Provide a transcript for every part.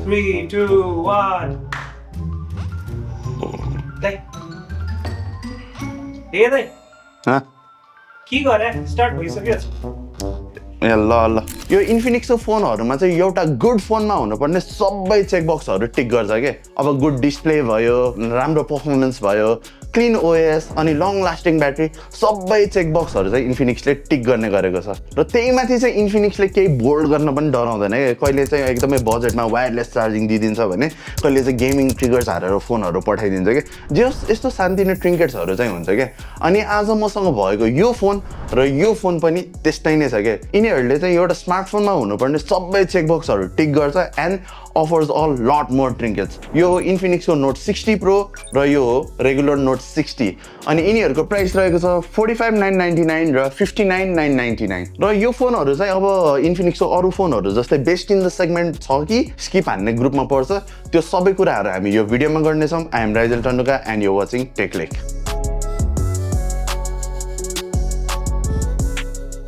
3, 2, 1. हेर्दै के गरे स्टार्ट भइसक्यो ए ल यो इन्फिनिक्सको फोनहरुमा चाहिँ एउटा गुड फोनमा हुनुपर्ने सबै चेकबक्सहरु टिक गर्छ के अब गुड डिस्प्ले भयो राम्रो परफर्मेन्स भयो क्लीन ओएस अनि लङ लास्टिङ ब्याट्री सबै चेकबक्सहरु चाहिँ इन्फिनिक्सले टिक गर्ने गरेको छ र त्यही माथि चाहिँ इन्फिनिक्सले केही बोल्ड गर्न पनि डराउँदैन के कहिले चाहिँ एकदमै बजेटमा वायरलेस चार्जिङ दिदिन्छ भने कहिले चाहिँ गेमिङ ट्रिगर्स हालेर फोनहरु पठाइदिन्छ के जस यस्तो शान्तिने ट्रिङ्केट्सहरु चाहिँ हुन्छ के अनि आज मसँग भएको यो फोन र यो फोन पनि त्यस्तै नै छ के यिनीहरुले चाहिँ एउटा स्मार्टफोनमा हुनुपर्ने सबै चेकबक्सहरु टिक गर्छ and offers a lot more trinkets. यो Infinix Note 60 Pro र यो regular Note 60 अनि यिनीहरुको प्राइस रहेको छ 45,999 र 59,999 र यो फोनहरु चाहिँ अब Infinix को अरु फोनहरु जस्तै बेस्ट इन द सेगमेन्ट छ कि स्किप हान्ने ग्रुपमा पर्छ त्यो सबै कुराहरु हामी यो भिडियोमा गर्ने छौं I am Raijal Tanduka and you watching Techlek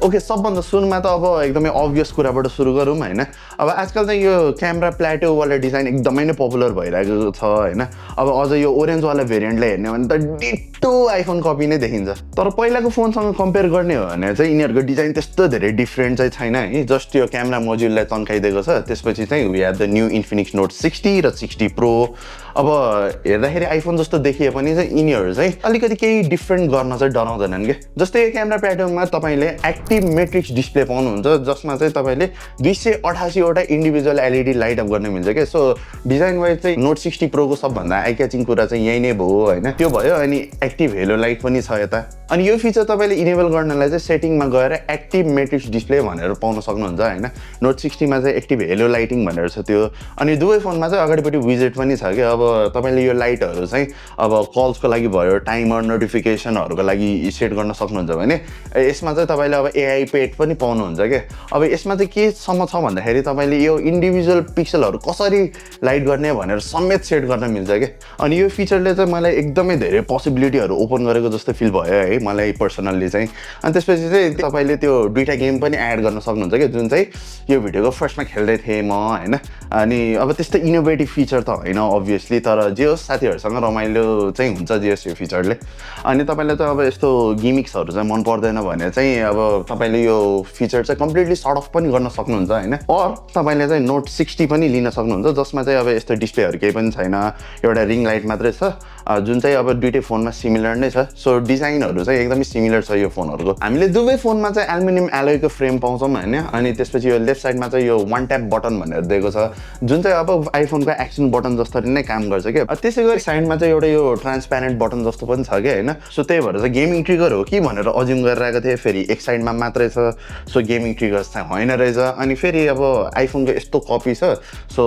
okay सबभन्दा सुरुमा त अब एकदमै obvious कुराबाट सुरु गरौँ हैन अब आजकल चाहिँ यो क्यामेरा प्लेटो वाला डिजाइन एकदमै नै पपुलर भइरहेको छ हैन अब अझ यो ओरेन्ज वाला भेरिएन्टले हेर्ने भने त डिटो आइफोन कपी नै देखिन्छ तर पहिलाको फोनसँग कम्पेयर गर्ने हो भने चाहिँ यिनीहरुको डिजाइन त्यस्तो धेरै डिफरेन्ट चाहिँ छैन है जस्ट यो क्यामेरा मोड्युललाई तन्काइदिएको छ त्यसपछि चाहिँ we have the new Infinix Note 60 र 60 प्रो अब हेर्दाखेरि आइफोन जस्तो देखिए पनि चाहिँ यिनीहरु चाहिँ अलिकति केही डिफरेन्ट गर्न चाहिँ डराउँदैनन् के जस्तै यो क्यामेरा प्याटर्नमा तपाईले एक्टिभ मैट्रिक्स डिस्प्ले पाउनुहुन्छ जसमा चाहिँ तपाईले 288 वटा इन्डिभिजुअल एलईडी लाइट अप गर्न मिल्छ के सो डिजाइन वाइज चाहिँ नोट 60 प्रो को सबभन्दा आई क्याचिङ कुरा चाहिँ यही नै भयो हैन त्यो भयो अनि एक्टिभ हेलो लाइट पनि छ यता अनि यो फिचर तपाईले इनेबल गर्नलाई चाहिँ सेटिङमा गएर एक्टिभ मैट्रिक्स डिस्प्ले भनेर पाउन सक्नुहुन्छ हैन नोट 60 मा चाहिँ एक्टिभ हेलो लाइटिङ भनेर छ त्यो अनि दुवै फोनमा चाहिँ अगाडिपट्टि विजेट पनि छ के अब तपाईले यो लाइटहरु चाहिँ अब कल्सको लागि भयो टाइमर नोटिफिकेसनहरुको लागि सेट गर्न सक्नुहुन्छ भने यसमा चाहिँ तपाईले अब एआई पेड पनि पाउनुहुन्छ के अब यसमा चाहिँ के सम्म छ भन्दाखेरि तपाईले यो इन्डिभिजुअल पिक्सलहरु कसरी लाइट गर्ने भनेर समेत सेट गर्न मिल्छ के अनि यो फिचरले चाहिँ मलाई एकदमै धेरै पोसिबिलिटीहरु ओपन गरेको जस्तो फिल भयो है मलाई पर्सनली चाहिँ अनि त्यसपछि चाहिँ तपाईले त्यो दुईटा गेम पनि एड गर्न सक्नुहुन्छ के जुन चाहिँ यो भिडियोको फर्स्टमा खेल्दै थिए म हैन अनि अब त्यस्तो इनोभेटिभ फिचर त हैन obviously तर जे होस् साथीहरुसँग रमाइलो चाहिँ हुन्छ जे होस् यो फिचरले अनि तपाईलाई चाहिँ अब यस्तो गिमिक्सहरु चाहिँ मन पर्दैन भने चाहिँ अब तपाईले यो फिचर चाहिँ कम्प्लिटली सर्ट अफ पनि गर्न सक्नुहुन्छ हैन अर तपाईले चाहिँ नोट 60 पनि लिन सक्नुहुन्छ जसमा चाहिँ अब यस्तो डिस्प्लेहरु केही पनि छैन एउटा रिङ लाइट मात्रै छ जुन चाहिँ अब दुईटै फोनमा सिमिलर नै छ सो डिजाइनहरु चाहिँ एकदमै सिमिलर छ यो फोनहरुको हामीले दुवै फोनमा चाहिँ एल्युमिनियम एलोयको फ्रेम पाउँछौं हैन अनि त्यसपछि यो लेफ्ट साइडमा चाहिँ यो वान ट्याप बटन भनेर दिएको छ जुन चाहिँ अब आइफोनको एक्सन बटन जस्तै नै काम गर्छ के त्यसैगरी साइडमा चाहिँ एउटा यो ट्रान्सप्यारेन्ट बटन जस्तो पनि छ के हैन सो त्यही भएर चाहिँ गेमिङ ट्रिगर हो कि भनेर अज्युम गरिरहेको थिए फेरि एक साइडमा मात्रै छ सो गेमिङ ट्रिगर्स चाहिँ होइन रहेछ अनि फेरि अब आइफोनको यस्तो कपी छ सो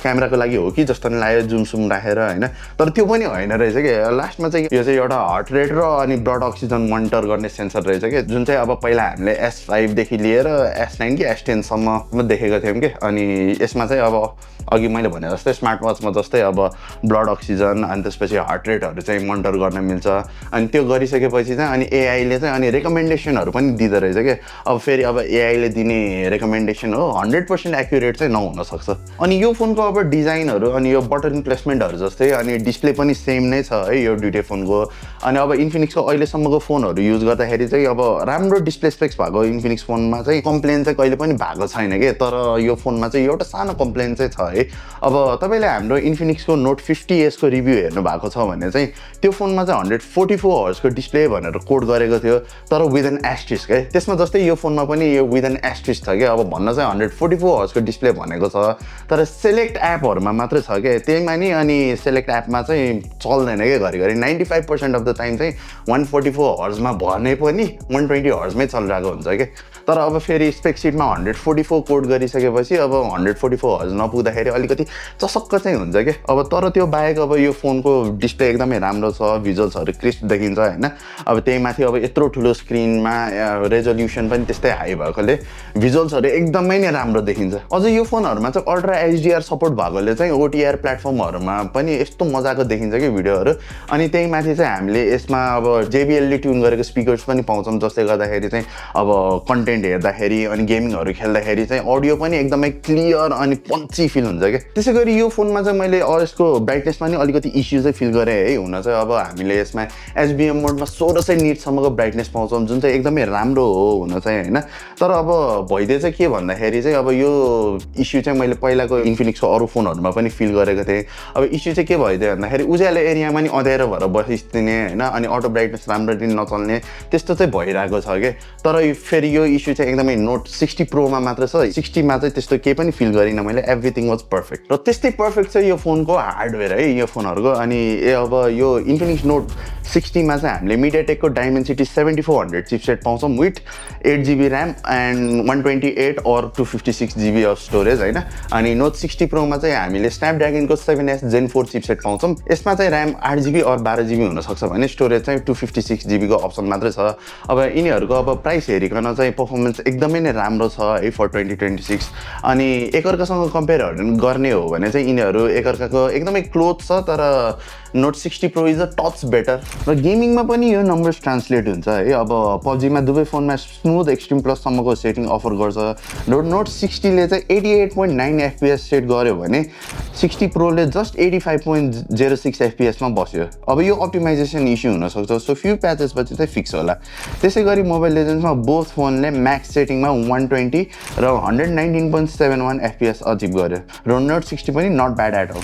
क्यामेराको लागि हो कि जस्तो नि लाग्यो जुम सुम राखेर हैन तर त्यो पनि होइन रहेछ के लास्टमा चाहिँ यो चाहिँ एउटा हार्ट रेट र अनि ब्लड अक्सिजन मोनिटर गर्ने सेन्सर रहेछ के जुन चाहिँ अब पहिला हामीले S5 देखि लिएर S9 कि S10 सम्म देखेको थियौं के अनि यसमा चाहिँ अब अघि मैले भने जस्तै स्मार्ट वाचमा जस्तै अब ब्लड अक्सिजन अनि त्यसपछि हार्ट रेटहरु चाहिँ मोनिटर गर्न मिल्छ अनि त्यो गरिसकेपछि चाहिँ अनि एआई ले चाहिँ अनि रेकमेन्डेसनहरु पनि दिँदै रहेछ के अब फेरि अब एआई ले दिने रेकमेन्डेसन हो 100% एक्युरेट चाहिँ नहुन सक्छ अनि यो फोनको अब डिजाइनहरु अनि यो बटन प्लेसमेन्टहरु जस्तै अनि डिस्प्ले पनि सेम नै छ है यो दुईटै फोनको अनि अब इन्फिनिक्सको अहिले सम्मको फोनहरु युज गर्दाखेरि चाहिँ अब राम्रो डिस्प्ले स्पेक्स भएको इन्फिनिक्स फोनमा चाहिँ कम्प्लेन चाहिँ कहिले पनि भएको छैन के तर यो फोनमा चाहिँ एउटा सानो कम्प्लेन चाहिँ छ है अब तपाईले हाम्रो इन्फिनिक्सको नोट 50s को रिभ्यु हेर्नु भएको छ भने चाहिँ त्यो फोनमा चाहिँ 144 हर्ज को डिस्प्ले भनेर कोड गरेको थियो तर विथ एन एस्ट्रिस्क है त्यसमा जस्तै यो फोनमा पनि यो विथ एन एस्ट्रिस्क छ के अब भन्न चाहिँ 144 हर्ज को डिस्प्ले भनेको छ तर सेलेक्ट एपहरुमा मात्र छ के त्यहीमा नि अनि सेलेक्ट एपमा चाहिँ चल्दैन के घरिघरि 95% अफ द टाइम चाहिँ 144 हर्जमा भने पनि 120 हर्जमै चलिरहेको हुन्छ के तर अब फेरि स्पेक शीटमा 144 कोड गरिसकेपछि अब 144 हर्ज नपुग्दाखेरि अलिकति चसक्क चाहिँ हुन्छ के अब तर त्यो बाहेक अब यो फोनको डिस्प्ले एकदमै राम्रो छ भिजुअल्सहरु क्रिस्प देखिन्छ हैन अब त्यही माथि अब यत्रो ठुलो स्क्रिनमा रेजोल्युसन पनि त्यस्तै हाई भएकोले भिजुअल्सहरू एकदमै नै राम्रो देखिन्छ। अझ यो फोनहरूमा चाहिँ अल्ट्रा एचडिआर सपोर्ट भएकोले चाहिँ ओटिआर प्लेटफर्महरूमा पनि यस्तो मजाको देखिन्छ कि भिडियोहरू। अनि त्यही माथि चाहिँ हामीले यसमा अब JBL ले ट्युन गरेको स्पिकर्स पनि पाउँछौँ, जसले गर्दाखेरि चाहिँ अब कन्टेन्ट हेर्दाखेरि अनि गेमिङहरू खेल्दाखेरि चाहिँ अडियो पनि एकदमै क्लियर अनि पन्ची फिल हुन्छ क्या। त्यसै गरी यो फोनमा चाहिँ मैले यसको ब्राइटनेसमा नि अलिकति इस्यु चाहिँ फिल गरेँ है। हुन चाहिँ अब हामीले यसमा SBM मोडमा 1600 निट्सम्मको ब्राइटनेस पाउँछौँ, जुन चाहिँ एकदमै राम्रो हो हुन चाहिँ होइन। तर अब भइदिए चाहिँ के भन्दाखेरि चाहिँ अब यो इस्यु चाहिँ मैले पहिलाको इन्फिनिक्सको अरू फोनहरूमा पनि फिल गरेको थिएँ। अब इस्यु चाहिँ के भइदियो भन्दाखेरि उज्यालो एरियामा नि अँध्यारो भएर बसिदिने होइन, अनि अटो ब्राइटनेस राम्ररी नचल्ने त्यस्तो चाहिँ भइरहेको छ कि। तर फेरि यो इस्यु चाहिँ एकदमै नोट 60 प्रोमा मात्र छ। 60मा चाहिँ त्यस्तो केही पनि फिल गरिनँ मैले, एभ्रिथिङ वाज पर्फेक्ट। र त्यस्तै पर्फेक्ट चाहिँ यो फोनको हार्डवेयर है यो फोनहरूको। अनि अब यो इन्फिनिक्स नोट 60मा चाहिँ हामीले मिडियाटेकको डाइमेन्सिटी 7400 चिपसेट पाउँछौँ विथ 8GB ऱ्याम एन्ड 128 और 256GB अफ स्टोरेज होइन। अनि नोट 60 प्रोमा चाहिँ हामीले स्न्यापड्रागनको 7S Gen 4 चिपसेट पाउँछौँ। यसमा चाहिँ ऱ्याम 8GB और 12GB हुनसक्छ भने स्टोरेज चाहिँ 256GB को अप्सन मात्रै छ। अब यिनीहरूको अब प्राइस हेरिकन चाहिँ पर्फर्मेन्स एकदमै नै राम्रो छ है फर 2026। अनि एकअर्कासँग कम्पेयर गर्ने हो भने चाहिँ यिनीहरू एकअर्काको एकदमै क्लोज छ, तर note 60 pro is a touch better. र गेमिङमा पनि यो नम्बर्स ट्रान्सलेट हुन्छ है। अब पब्जीमा दुवै फोनमा स्मुथ एक्सट्रिम प्लससम्मको सेटिङ अफर गर्छ। नोट 60ले चाहिँ 88.9 FPS सेट गर्यो भने 60 प्रोले जस्ट 85.06 FPSमा बस्यो। अब यो अप्टिमाइजेसन इस्यु हुनसक्छ, सो फ्यु प्याचेसपछि चाहिँ फिक्स होला। त्यसै गरी मोबाइल लेजेन्ड्समा बोथ फोनले म्याक्स सेटिङमा 120 र 119.71 FPS अचिभ गर्यो। र नोट 60 पनि नट ब्याड एट अल।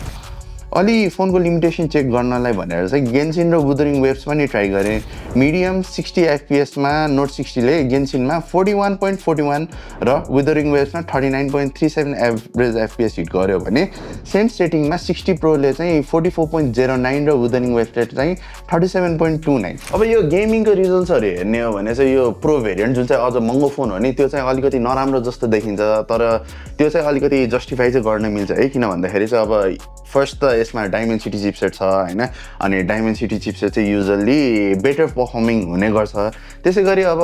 अलि फोनको लिमिटेसन चेक गर्नलाई भनेर चाहिँ गेन्सिन र वुदरिङ वेभ्स पनि ट्राई गरेँ। मिडियम 60 FPSमा नोट 60ले गेन्सिनमा 41.41 र वुदरिङ वेभ्समा 39.37 एभरेज FPS हिट गर्यो भने सेम सेटिङमा 60 प्रोले चाहिँ 44.09 र वुदरिङ वेभ्सले चाहिँ 37.29। अब यो गेमिङको रिजल्ट्सहरू हेर्ने हो भने चाहिँ यो प्रो भेरिएन्ट जुन चाहिँ अझ महँगो फोन हो नि, त्यो चाहिँ अलिकति नराम्रो जस्तो देखिन्छ। तर त्यो चाहिँ अलिकति जस्टिफाई चाहिँ गर्न मिल्छ है, किन भन्दाखेरि चाहिँ अब फर्स्ट त यसमा डाइमेन्सिटी चिपसेट छ होइन। अनि डाइमेन्सिटी चिपसेट चाहिँ युजल्ली बेटर पर्फर्मिङ हुने गर्छ। त्यसै गरी अब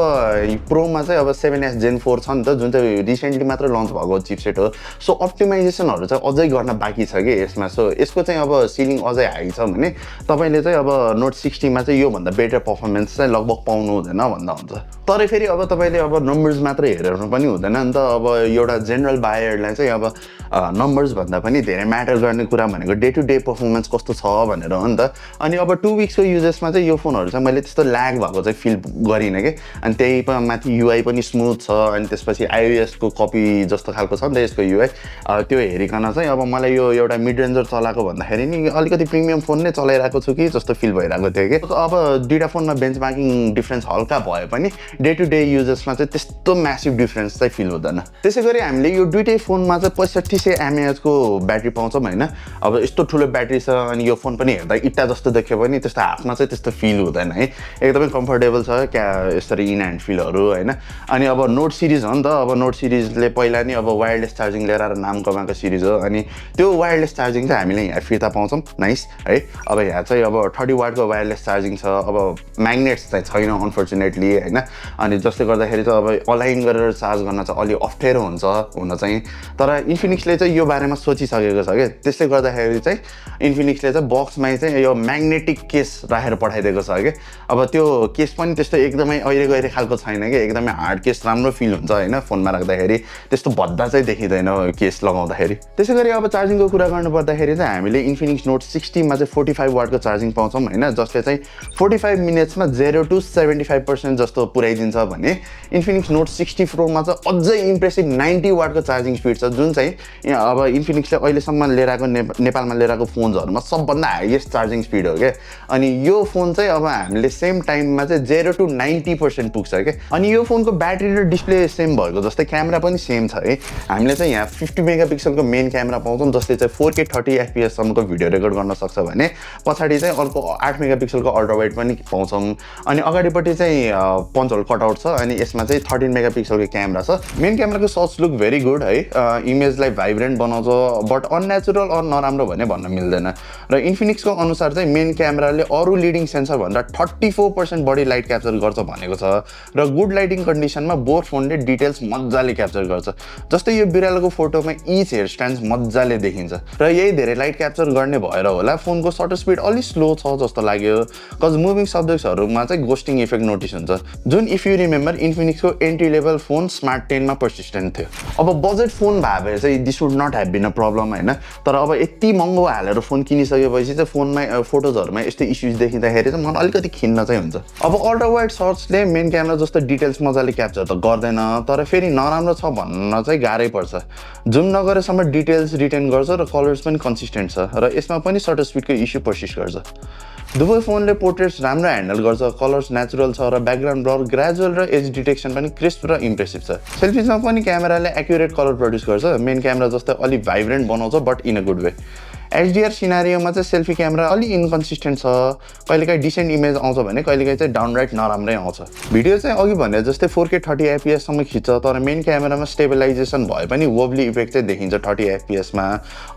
प्रोमा चाहिँ अब 7S Gen 4 छ नि त, जुन चाहिँ रिसेन्टली मात्र लन्च भएको चिपसेट हो। सो अप्टिमाइजेसनहरू चाहिँ अझै गर्न बाँकी छ कि यसमा। सो यसको चाहिँ अब सिलिङ अझै हाई छ भने तपाईँले चाहिँ अब नोट 60मा चाहिँ योभन्दा बेटर पर्फर्मेन्स चाहिँ लगभग पाउनु हुँदैन भन्दा हुन्छ। तर फेरि अब तपाईँले अब नम्बर्स मात्रै हेरेर पनि हुँदैन नि त। अब एउटा जेनरल बायरलाई चाहिँ अब नम्बर्स भन्दा पनि धेरै म्याटर गर्ने कुरा भनेको डे टु डे पर्फर्मेन्स कस्तो छ भनेर हो नि त। अनि अब 2 विक्सको युजेसमा चाहिँ यो फोनहरू चाहिँ मैले त्यस्तो ल्याग भएको चाहिँ फिल गरिनँ कि। अनि त्यही माथि युआई पनि स्मुथ छ। अनि त्यसपछि iOS-को कपी जस्तो खालको छ नि त यसको युआई। त्यो हेरिकन चाहिँ अब मलाई यो एउटा मिड रेन्जर चलाएको भन्दाखेरि नि अलिकति प्रिमियम फोन नै चलाइरहेको छु कि जस्तो फिल भइरहेको थियो कि। अब दुईवटा फोनमा बेन्चमार्किङ डिफ्रेन्स हल्का भए पनि डे टु डे युजेसमा चाहिँ त्यस्तो म्यासिभ डिफ्रेन्स चाहिँ फिल हुँदैन। त्यसै गरी हामीले यो दुइटै फोनमा चाहिँ 6500 mAh को ब्याट्री पाउँछौँ होइन। अब यस्तो ठुलो ब्याट्री छ अनि यो फोन पनि हेर्दा इट्टा जस्तो देख्यो भने त्यस्तो हातमा चाहिँ त्यस्तो फिल हुँदैन है। एकदमै कम्फर्टेबल छ क्या यसरी इन ह्यान्ड फिलहरू होइन। अनि अब नोट सिरिज हो नि त। अब नोट सिरिजले पहिला नि अब वायरलेस चार्जिङ लिएर नाम कमाएको सिरिज हो। अनि त्यो वायरलेस चार्जिङ चाहिँ हामीले यहाँ फिर्ता पाउँछौँ, नाइस है। अब यहाँ चाहिँ अब 30 वाटको वायरलेस चार्जिङ छ। अब म्याग्नेट्स चाहिँ छैन अनफर्चुनेटली होइन। अनि जसले गर्दाखेरि चाहिँ अब अलाइन गरेर चार्ज गर्न चाहिँ अलि अप्ठ्यारो हुन्छ हुन चाहिँ। तर इन्फिनिक्सले चाहिँ यो बारेमा सोचिसकेको छ क्या। त्यसले गर्दाखेरि चाहिँ इन्फिनिक्सले चाहिँ बक्समै चाहिँ यो म्याग्नेटिक केस राखेर पठाइदिएको छ क्या। अब त्यो केस पनि त्यस्तो एकदमै अहिले गएर खालको छैन कि, एकदमै हार्ड केस राम्रो फिल हुन्छ होइन फोनमा राख्दाखेरि। त्यस्तो भद्दा चाहिँ देखिँदैन केस लगाउँदाखेरि। त्यसै गरी अब चार्जिङको कुरा गर्नु पर्दाखेरि चाहिँ हामीले इन्फिनिक्स नोट 60मा चाहिँ 45 वाटको चार्जिङ पाउँछौँ होइन, जसले चाहिँ 45 मिनट्समा 0 to 75% जस्तो पुऱ्याइदिन्छ भने इन्फिनिक्स नोट 60 प्रोमा चाहिँ अझै इम्प्रेसिभ 90 वाटको चार्जिङ स्पिड छ, जुन चाहिँ अब इन्फिनिक्सले अहिलेसम्म लिएर आएको नेपालमा लिएर आएको फोन्सहरूमा सबभन्दा हाइएस्ट चार्जिङ स्पिड हो क्या। अनि यो फोन चाहिँ अब हामीले सेम टाइममा चाहिँ 0 to 90% पुग्छ क्या। अनि यो फोनको ब्याट्री र डिस्प्ले सेम भएको जस्तै क्यामेरा पनि सेम छ है। हामीले चाहिँ यहाँ 50 मेगापिक्सलको मेन क्यामेरा पाउँछौँ, जसले चाहिँ 4K 30 FPS सम्मको भिडियो रेकर्ड गर्न सक्छ भने पछाडि चाहिँ अर्को 8 मेगापिक्सलको अल्ट्रा वाइड पनि पाउँछौँ। अनि अगाडिपट्टि चाहिँ पन्च होल कटआउट छ अनि यसमा चाहिँ 13 मेगापिक्सलको क्यामेरा छ मेन क्यामेराको सट्स लुक भेरी गुड है इमेजलाई भाइब्रेन्ट बनाउँछ बट अननेचुरल अर नराम्रो भने भन्न मिल्दैन र इन्फिनिक्सको अनुसार चाहिँ मेन क्यामेराले अरू लिडिङ सेन्सर भन्दा 34% बढी लाइट क्याप्चर गर्छ भनेको छ र गुड लाइटिङ कन्डिसनमा बोथ फोनले डिटेल्स मजाले क्याप्चर गर्छ जस्तै यो बिरालोको फोटोमा इच हेयर स्ट्यान्ड्स मजाले देखिन्छ र यही धेरै लाइट क्याप्चर गर्ने भएर होला फोनको सटर स्पिड अलि स्लो छ जस्तो लाग्यो कज मुभिङ सब्जेक्ट्सहरूमा चाहिँ गोस्टिङ इफेक्ट नोटिस हुन्छ जुन इफ यु रिमेम्बर इन्फिनिक्सको एन्ट्री लेभल फोन स्मार्ट 10 मा पर्सिस्टेन्ट थियो अब बजेट फोन भए चाहिँ this would not have been a problem होइन तर अब यति महँगो हालेर फोन किनिसकेपछि चाहिँ फोनमा फोटोजहरूमा यस्तो इस्युज देखिँदाखेरि चाहिँ मलाई अलिकति खिन्न चाहिँ हुन्छ अब अल्ट्रा वाइड सर्ट्सले मेन क्यामेरा जस्तो डिटेल्स मजाले क्याप्चर त गर्दैन तर फेरि नराम्रो छ भन्न चाहिँ गाह्रै पर्छ जुम नगरेसम्म डिटेल्स रिटेन गर्छ र कलर्स पनि कन्सिस्टेन्ट छ र यसमा पनि सटर स्पिडको इस्यु पर्सिस्ट गर्छ दुवै फोनले पोर्ट्रेट्स राम्रो ह्यान्डल गर्छ कलर्स नेचुरल छ र ब्याकग्राउन्ड ब्लर ग्रेजुअल र एज डिटेक्सन पनि क्रिस्प र इम्प्रेसिभ छ सेल्फिजमा पनि क्यामेराले एक्युरेट कलर प्रड्युस गर्छ मेन क्यामेरा जस्तै अलि भाइब्रेन्ट बनाउँछ but in a good way HDR सिनारियोमा चाहिँ सेल्फी क्यामेरा अलि इन्कन्सिस्टेन्ट छ कहिलेकाहीँ डिसेन्ट इमेज आउँछ भने कहिलेकाहीँ चाहिँ डाउनराइट नराम्रै आउँछ भिडियो चाहिँ अघि भने जस्तै 4K 30 FPS सम्म खिच्छ तर मेन क्यामेरामा स्टेबलाइजेसन भए पनि वोब्ली इफेक्ट चाहिँ देखिन्छ 30 FPS मा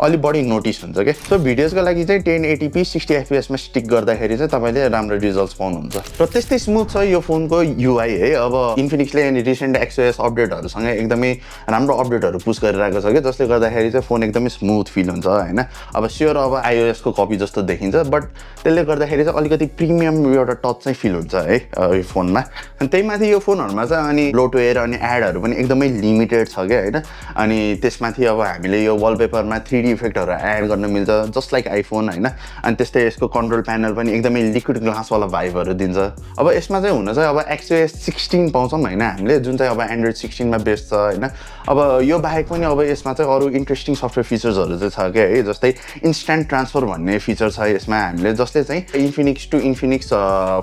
अलि बढी नोटिस हुन्छ के सो भिडियोजको लागि चाहिँ 1080p 60 FPS मा स्टिक गर्दाखेरि चाहिँ तपाईँले राम्रो रिजल्ट्स पाउनुहुन्छ र त्यस्तै स्मुथ छ यो फोनको युआई है अब इन्फिनिक्सले रिसेन्ट एक्सओएस अपडेटहरूसँग एकदमै राम्रो अपडेटहरू पुश गरिरहेको छ कि जसले गर्दाखेरि चाहिँ फोन एकदमै स्मुथ फिल हुन्छ होइन अब स्योर अब iOS को कपी जस्तो देखिन्छ बट त्यसले गर्दाखेरि चाहिँ अलिकति प्रिमियम एउटा टच चाहिँ फिल हुन्छ है यो फोनमा अनि त्यही माथि यो फोनहरूमा चाहिँ अनि ब्लोटवेयर अनि एडहरू पनि एकदमै लिमिटेड छ क्या होइन अनि त्यसमाथि अब हामीले यो वालपेपरमा 3D इफेक्टहरू एड गर्न मिल्छ जस्ट लाइक आइफोन होइन अनि त्यस्तै यसको कन्ट्रोल प्यानल पनि एकदमै लिक्विड ग्लासवाला भाइबहरू दिन्छ अब यसमा चाहिँ हुन चाहिँ अब एक्सओएस 16 पाउँछौँ होइन हामीले जुन चाहिँ अब एन्ड्रोइड 16 मा बेस्ड छ होइन अब यो बाहेक पनि अब यसमा चाहिँ अरू इन्ट्रेस्टिङ सफ्टवेयर फिचर्सहरू चाहिँ छ क्या है जस्तै इन्स्ट्यान्ट ट्रान्सफर भन्ने फिचर छ यसमा हामीले जसले चाहिँ इन्फिनिक्स टु इन्फिनिक्स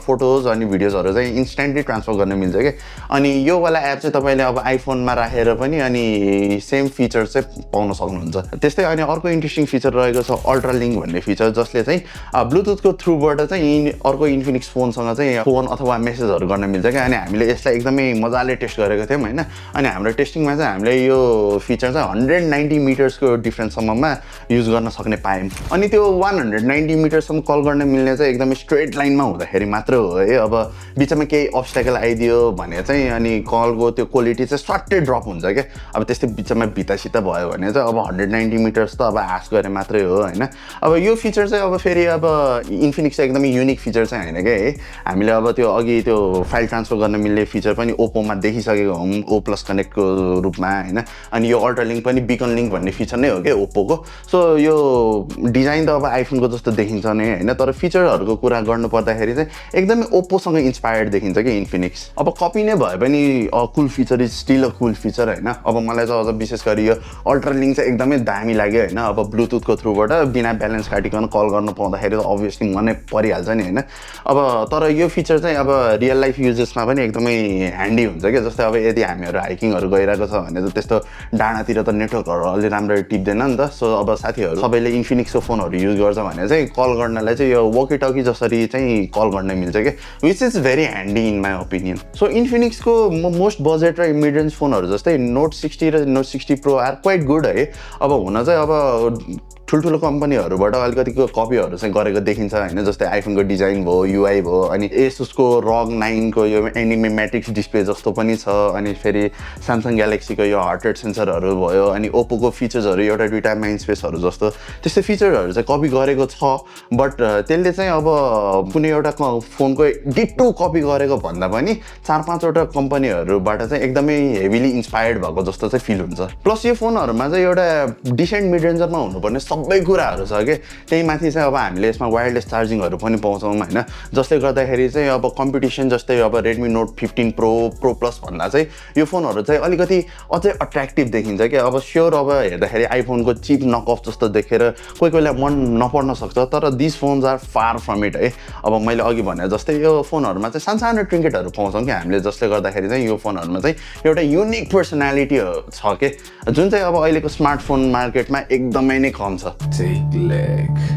फोटोज अनि भिडियोजहरू चाहिँ इन्स्ट्यान्टली ट्रान्सफर गर्न मिल्छ क्या अनि यो वाला एप चाहिँ तपाईँले अब आइफोनमा राखेर पनि अनि सेम फिचर चाहिँ पाउन सक्नुहुन्छ त्यस्तै अनि अर्को इन्ट्रेस्टिङ फिचर रहेको छ अल्ट्रा लिङ्क भन्ने फिचर जसले चाहिँ ब्लुटुथको थ्रुबाट चाहिँ अर्को इन्फिनिक्स फोनसँग चाहिँ फोन अथवा मेसेजहरू गर्न मिल्छ क्या अनि हामीले यसलाई एकदमै मजाले टेस्ट गरेको थियौँ होइन अनि हाम्रो टेस्टिङमा चाहिँ हामीले यो फिचर चाहिँ 190 मिटर्सको डिफ्रेन्ससम्ममा युज गर्न सक्ने पायौँ अनि त्यो 190 मिटरसम्म कल गर्न मिल्ने चाहिँ एकदमै स्ट्रेट लाइनमा हुँदाखेरि मात्र हो है अब बिचमा केही अब्स्ट्याकल आइदियो भने चाहिँ अनि कलको त्यो क्वालिटी चाहिँ स्वाट्टै ड्रप हुन्छ क्या अब त्यस्तै बिचमा भित्तासित भयो भने चाहिँ अब 190 मिटर्स त अब आश गरे मात्रै हो होइन अब यो फिचर चाहिँ अब फेरि अब इन्फिनिक्स चाहिँ एकदमै युनिक फिचर चाहिँ होइन क्या है हामीले अब त्यो अघि त्यो फाइल ट्रान्सफर गर्न मिल्ने फिचर पनि ओप्पोमा देखिसकेको हौँ ओ प्लस कनेक्टको रूपमा होइन अनि यो अल्ट्रा लिङ्क पनि बिकन लिङ्क भन्ने फिचर नै हो क्या ओप्पोको सो यो डिजाइन त अब आइफोनको जस्तो देखिन्छ नै होइन तर फिचरहरूको कुरा गर्नु पर्दाखेरि चाहिँ एकदमै ओप्पोसँग इन्सपायर्ड देखिन्छ कि इन्फिनिक्स अब कपी नै भए पनि cool feature is still a cool feature होइन अब मलाई चाहिँ अझ विशेष गरी यो अल्ट्रा लिङ्क चाहिँ एकदमै दामी लाग्यो होइन अब ब्लुटुथको थ्रुबाट बिना ब्यालेन्स काटिकन कल गर्न पाउँदाखेरि त अभियसली मनै परिहाल्छ नि होइन अब तर यो फिचर चाहिँ अब रियल लाइफ युजेसमा पनि एकदमै ह्यान्डी हुन्छ क्या जस्तै अब यदि हामीहरू हाइकिङहरू गइरहेको छ भने त त्यस्तो डाँडातिर त नेटवर्कहरू अलि राम्ररी टिप्दैन नि त सो अब साथीहरू सबैले इन्फिनिक्सको फोनहरू युज गर्छ भने चाहिँ कल गर्नलाई चाहिँ यो वकी टकी जसरी चाहिँ कल गर्न मिल्छ क्या which is very handy in my opinion so इन्फिनिक्सको मोस्ट बजेट र मिड रेन्ज फोनहरू जस्तै नोट 60 र Note 60 Pro are quite good है अब हुन चाहिँ अब ठुल्ठुलो कम्पनीहरूबाट अलिकतिको कपीहरू चाहिँ गरेको देखिन्छ होइन जस्तै आइफोनको डिजाइन भयो युआई भयो अनि एसुसको रग 9 को यो एनिमे म्याट्रिक्स डिस्प्ले जस्तो पनि छ अनि फेरि स्यामसङ ग्यालेक्सीको यो हार्ट रेट सेन्सरहरू भयो अनि ओप्पोको फिचर्सहरू एउटा दुइटा माइन्ड स्पेसहरू जस्तो त्यस्तो फिचरहरू चाहिँ कपी गरेको छ बट त्यसले चाहिँ अब कुनै एउटा फोनको डिटो कपी गरेको भन्दा पनि 4-5वटा कम्पनीहरूबाट चाहिँ एकदमै हेभिली इन्सपायर्ड भएको जस्तो चाहिँ फिल हुन्छ प्लस यो फोनहरूमा चाहिँ एउटा डिसेन्ट मिड रेन्जरमा हुनुपर्ने सबै कुराहरू छ कि त्यही माथि चाहिँ अब हामीले यसमा वायरलेस चार्जिङहरू पनि पाउँछौँ होइन जसले गर्दाखेरि चाहिँ अब कम्पिटिसन जस्तै अब रेडमी नोट 15 प्रो प्लस भन्दा चाहिँ यो फोनहरू चाहिँ अलिकति अझै अट्र्याक्टिभ देखिन्छ कि अब स्योर अब हेर्दाखेरि आइफोनको चिप नकअफ जस्तो देखेर कोही कोहीलाई मन नपर्न सक्छ तर this phones are far from it है अब मैले अघि भने जस्तै यो फोनहरूमा चाहिँ सानो ट्रिङ्केटहरू पाउँछौँ कि हामीले जसले गर्दाखेरि चाहिँ यो फोनहरूमा चाहिँ एउटा युनिक पर्सनालिटी छ कि जुन चाहिँ अब अहिलेको स्मार्टफोन मार्केटमा एकदमै नै कम छ TechLekh.